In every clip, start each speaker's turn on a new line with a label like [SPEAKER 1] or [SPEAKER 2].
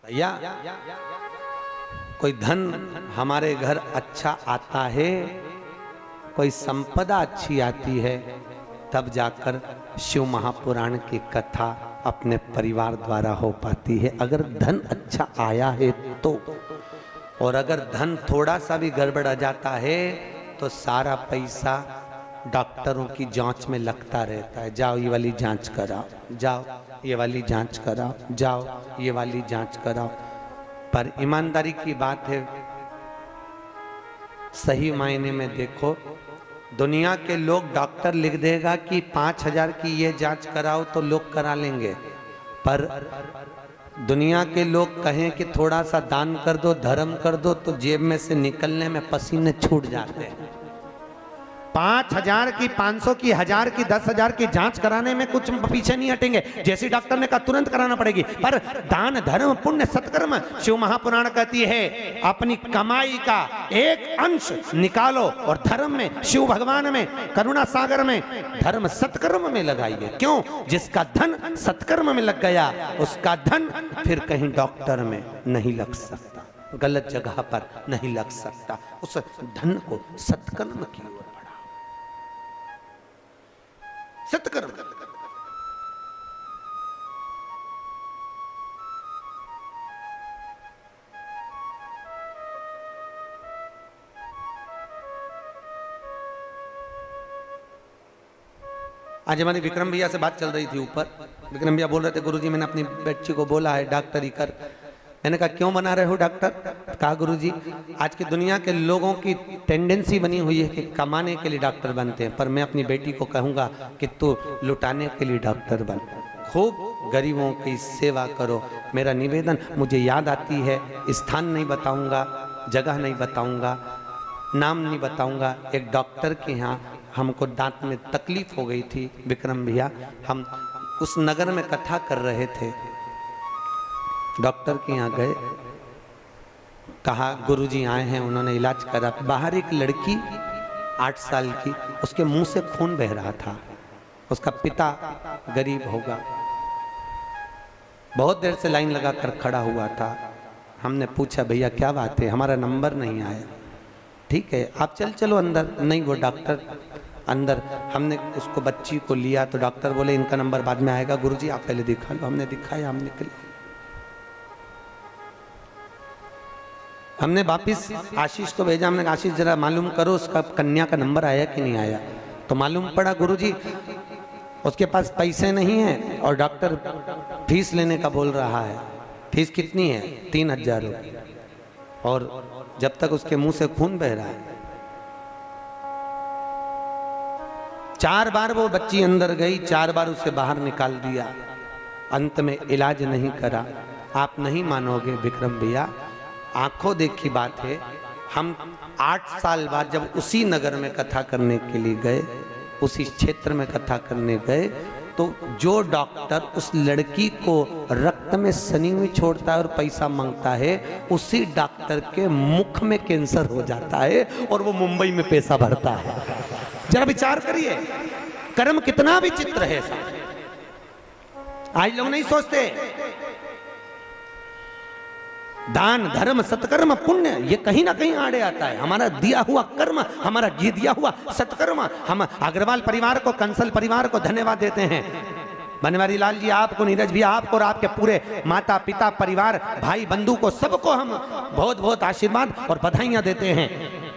[SPEAKER 1] भैया कोई धन हमारे घर अच्छा आता है, कोई संपदा अच्छी आती है, तब जाकर शिव महापुराण की कथा अपने परिवार द्वारा हो पाती है। अगर धन अच्छा आया है तो, और अगर धन थोड़ा सा भी गड़बड़ा जाता है तो सारा पैसा डॉक्टरों की जांच में लगता रहता है। जाओ ये वाली जांच कराओ, जाओ ये वाली जांच कराओ, जाओ ये वाली जांच कराओ। पर ईमानदारी की बात है, सही मायने में देखो, दुनिया के लोग डॉक्टर लिख देगा कि 5,000 की ये जांच कराओ तो लोग करा लेंगे, पर दुनिया के लोग कहें कि थोड़ा सा दान कर दो, धर्म कर दो, तो जेब में से निकलने में पसीने छूट जाते हैं। 5,000 की, 500 की, 1,000 की, 10,000 की जांच कराने में कुछ पीछे नहीं हटेंगे। जैसे डॉक्टर ने कहा तुरंत कराना पड़ेगी, पर दान धर्म पुण्य सत्कर्म, शिव महापुराण कहती है अपनी कमाई का एक अंश निकालो और धर्म में, शिव भगवान में, करुणा सागर में, धर्म सत्कर्म में लगाइए। क्यों? जिसका धन सत्कर्म में लग गया उसका धन फिर कहीं डॉक्टर में नहीं लग सकता, गलत जगह पर नहीं लग सकता। उस धन को सत्कर्म की ओर सत्कर्म। आज हमारी विक्रम भैया से बात चल रही थी ऊपर। विक्रम भैया बोल रहे थे गुरुजी मैंने अपनी बच्ची को बोला है डॉक्टरी कर। मैंने कहा क्यों बना रहे हो डॉक्टर? कहा गुरुजी आज की दुनिया के लोगों की टेंडेंसी बनी हुई है कि कमाने के लिए डॉक्टर बनते हैं, पर मैं अपनी बेटी को कहूँगा कि तू लुटाने के लिए डॉक्टर बन, खूब गरीबों की सेवा करो। मेरा निवेदन, मुझे याद आती है, स्थान नहीं बताऊँगा, जगह नहीं बताऊँगा, नाम नहीं बताऊँगा, एक डॉक्टर के यहाँ हमको दांत में तकलीफ हो गई थी। विक्रम भैया हम उस नगर में कथा कर रहे थे, डॉक्टर के यहाँ गए, कहा गुरुजी आए हैं, उन्होंने इलाज करा। बाहर एक लड़की 8 साल की, उसके मुंह से खून बह रहा था, उसका पिता गरीब होगा, बहुत देर से लाइन लगाकर खड़ा हुआ था। हमने पूछा भैया क्या बात है? हमारा नंबर नहीं आया। ठीक है आप चलो अंदर। नहीं वो डॉक्टर अंदर, हमने उसको बच्ची को लिया तो डॉक्टर बोले इनका नंबर बाद में आएगा, गुरुजी आप पहले दिखा लो। हमने दिखाया, हम निकले। हमने वापिस आशीष को भेजा, हमने आशीष जरा मालूम करो उसका कन्या का नंबर आया कि नहीं आया। तो मालूम पड़ा गुरुजी उसके पास पैसे नहीं है और डॉक्टर फीस लेने का बोल रहा है। फीस कितनी है? 3,000 रुपये, और जब तक उसके मुंह से खून बह रहा है। 4 बार वो बच्ची अंदर गई, 4 बार उसे बाहर निकाल दिया, अंत में इलाज नहीं करा। आप नहीं मानोगे विक्रम भैया, आंखों देखी बात है, हम 8 साल बाद जब उसी नगर में कथा करने के लिए गए, उसी क्षेत्र में कथा करने गए, तो जो डॉक्टर उस लड़की को रक्त में सनी हुई छोड़ता है और पैसा मांगता है, उसी डॉक्टर के मुख में कैंसर हो जाता है और वो मुंबई में पैसा भरता है। जरा विचार करिए, कर्म कितना विचित्र है साहब। आज लोग नहीं सोचते दान धर्म सत्कर्म पुण्य ये कहीं ना कहीं आड़े आता है। हमारा दिया हुआ कर्म, हमारा जी दिया हुआ सत्कर्म। हम अग्रवाल परिवार को, कंसल परिवार को धन्यवाद देते हैं। बनवारी लाल जी आपको, नीरज भी आपको, और आपके पूरे माता पिता परिवार भाई बंधु को, सबको हम बहुत बहुत आशीर्वाद और बधाइयां देते हैं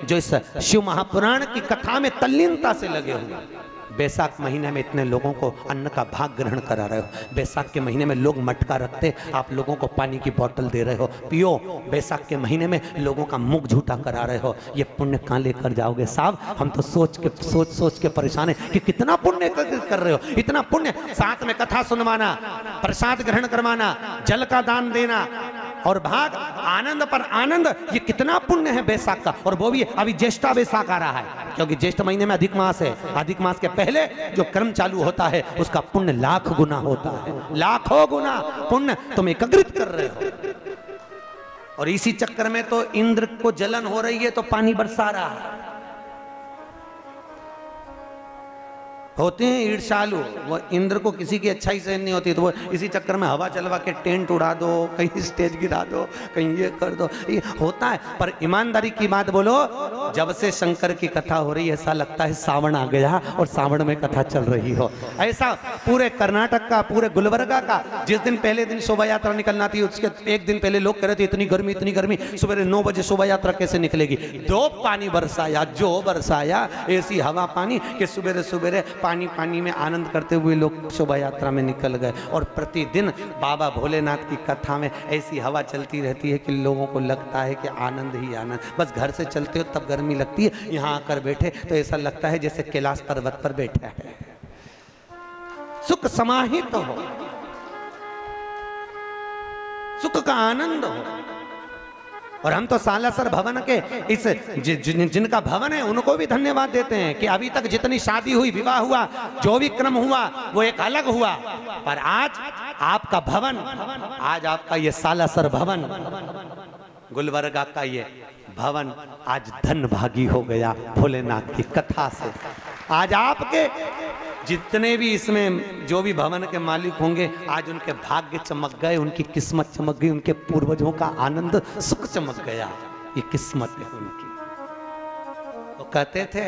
[SPEAKER 1] जो इस शिव महापुराण की कथा में तल्लीनता से लगे हुए। बैसाख महीने में इतने लोगों को अन्न का भाग ग्रहण करा रहे हो। बैसाख के महीने में लोग मटका रखते, आप लोगों को पानी की बोतल दे रहे हो, पियो। बैसाख के महीने में लोगों का मुख झूठा करा रहे हो। ये पुण्य कहाँ लेकर जाओगे साहब? हम तो सोच के परेशान है कि कितना पुण्य कर रहे हो। इतना पुण्य, साथ में कथा सुनवाना, प्रसाद ग्रहण करवाना, जल का दान देना और भाग, आनंद पर आनंद, ये कितना पुण्य है बैसाख का। और वो भी अभी ज्येष्ठा बैसाख आ रहा है, क्योंकि ज्येष्ठ महीने में अधिक मास है। अधिक मास के पहले जो कर्म चालू होता है उसका पुण्य लाख गुना होता है, लाखों गुना पुण्य तुम एकत्रित कर रहे हो। और इसी चक्कर में तो इंद्र को जलन हो रही है तो पानी बरसा रहा है। होते हैं ईर्ष्यालु, वो इंद्र को किसी की अच्छाई सहन नहीं होती, तो वो इसी चक्कर में हवा चलवा के टेंट उड़ा दो, कहीं स्टेज गिरा दो, कहीं ये कर दो, ये होता है। पर ईमानदारी की बात बोलो, जब से शंकर की कथा हो रही है ऐसा लगता है सावन आ गया और सावन में कथा चल रही हो। ऐसा पूरे कर्नाटक का, पूरे गुलबर्गा का, जिस दिन पहले दिन शोभा यात्रा निकलना थी उसके एक दिन पहले लोग कह रहे थे इतनी गर्मी, सुबह 9 बजे शोभा यात्रा कैसे निकलेगी। दो पानी बरसाया, जो बरसाया ऐसी हवा पानी कि सुबह सुबह पानी में आनंद करते हुए लोग शोभा यात्रा में निकल गए। और प्रतिदिन बाबा भोलेनाथ की कथा में ऐसी हवा चलती रहती है कि लोगों को लगता है कि आनंद ही आनंद। बस घर से चलते हो तब गर्मी लगती है, यहाँ आकर बैठे तो ऐसा लगता है जैसे कैलाश पर्वत पर बैठा है, सुख समाहित हो, सुख का आनंद हो। और हम तो सालासर भवन के इस जिनका भवन है उनको भी धन्यवाद देते हैं कि अभी तक जितनी शादी हुई, विवाह हुआ, जो भी क्रम हुआ वो एक अलग हुआ, पर आज आपका भवन, आज आपका ये सालासर भवन, गुलबर्गा का ये भवन आज धनभागी हो गया भोलेनाथ की कथा से। आज आपके जितने भी इसमें जो भी भवन के मालिक होंगे, आज उनके भाग्य चमक गए, उनकी किस्मत चमक गई, उनके पूर्वजों का आनंद सुख चमक गया। ये किस्मत है उनकी। वो कहते थे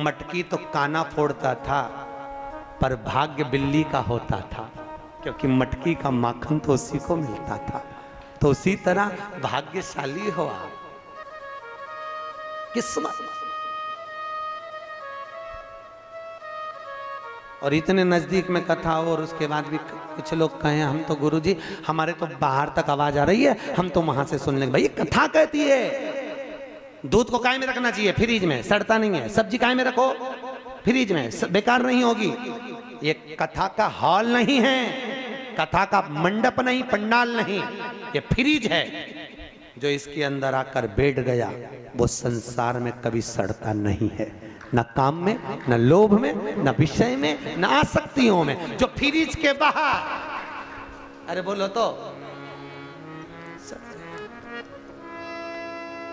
[SPEAKER 1] मटकी तो काना फोड़ता था पर भाग्य बिल्ली का होता था, क्योंकि मटकी का माखन तो उसी को मिलता था। तो उसी तरह भाग्यशाली हो आप, किस्मत। और इतने नजदीक में कथा हो और उसके बाद भी कुछ लोग कहें हम तो गुरुजी हमारे तो बाहर तक आवाज आ रही है, हम तो वहां से सुन लेंगे। भाई कथा कहती है दूध को काय में रखना चाहिए, फ्रिज में, सड़ता नहीं है। सब्जी काय में रखो, फ्रिज में, बेकार नहीं होगी। ये कथा का हॉल नहीं है, कथा का मंडप नहीं, पंडाल नहीं, ये फ्रिज है। जो इसके अंदर आकर बैठ गया वो संसार में कभी सड़ता नहीं है, न काम में, न लोभ में, न विषय में, न आसक्तियों में। जो फ्रिज के बाहर, अरे बोलो तो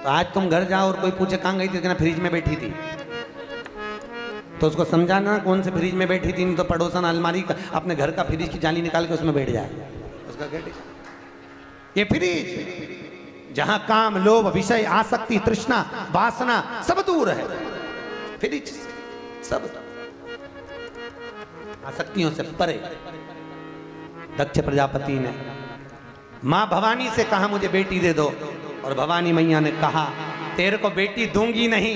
[SPEAKER 1] आज तुम घर जाओ और कोई पूछे कहां गई थी, कहना फ्रिज में बैठी थी, तो उसको समझाना कौन से फ्रिज में बैठी थी। नहीं तो पड़ोसन अलमारी का, अपने घर का फ्रिज की जाली निकाल के उसमें बैठ जाए, उसका क्या। ये फ्रिज जहां काम, लोभ, विषय, आसक्ति, तृष्णा, वासना सब दूर है, फ्रिज सब आसक्तियों से परे। दक्ष प्रजापति ने मां भवानी से कहा मुझे बेटी दे दो, और भवानी मैया ने कहा तेरे को बेटी दूंगी नहीं,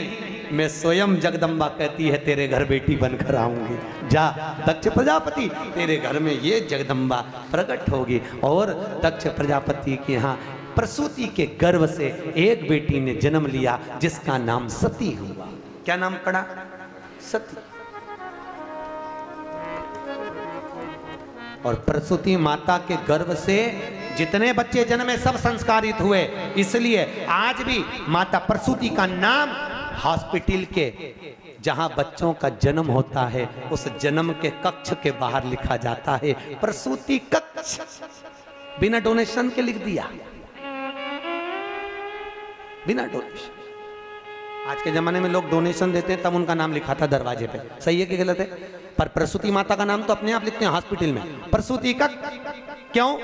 [SPEAKER 1] मैं स्वयं जगदम्बा कहती है तेरे घर बेटी बनकर आऊंगी। जा दक्ष प्रजापति, तेरे घर में ये जगदम्बा प्रकट होगी। और दक्ष प्रजापति के यहाँ प्रसूति के गर्भ से एक बेटी ने जन्म लिया जिसका नाम सती हुआ। क्या नाम पड़ा? सती। और प्रसूति माता के गर्भ से जितने बच्चे जन्मे सब संस्कारित हुए। इसलिए आज भी माता प्रसूति का नाम हॉस्पिटल के जहां बच्चों का जन्म होता है उस जन्म के कक्ष के बाहर लिखा जाता है प्रसूति कक्ष। बिना डोनेशन के लिख दिया, बिना डोनेशन। आज के जमाने में लोग डोनेशन देते हैं तब उनका नाम लिखा था दरवाजे पे। सही है कि गलत है? पर प्रसूति माता का नाम तो अपने आप लिखते हैं हॉस्पिटल में, प्रसूति कक्ष। क्यों?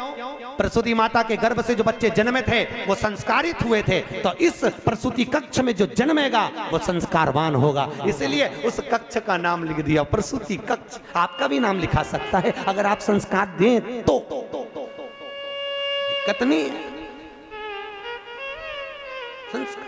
[SPEAKER 1] प्रसूति माता के गर्भ से जो बच्चे जन्मे थे वो संस्कारित हुए थे, तो इस प्रसूति कक्ष में जो जन्मेगा वो संस्कारवान होगा, इसलिए उस कक्ष का नाम लिख दिया प्रसूति कक्ष। आपका भी नाम लिखा सकता है अगर आप संस्कार दें तो। दिक्कत नहीं है। संस्कार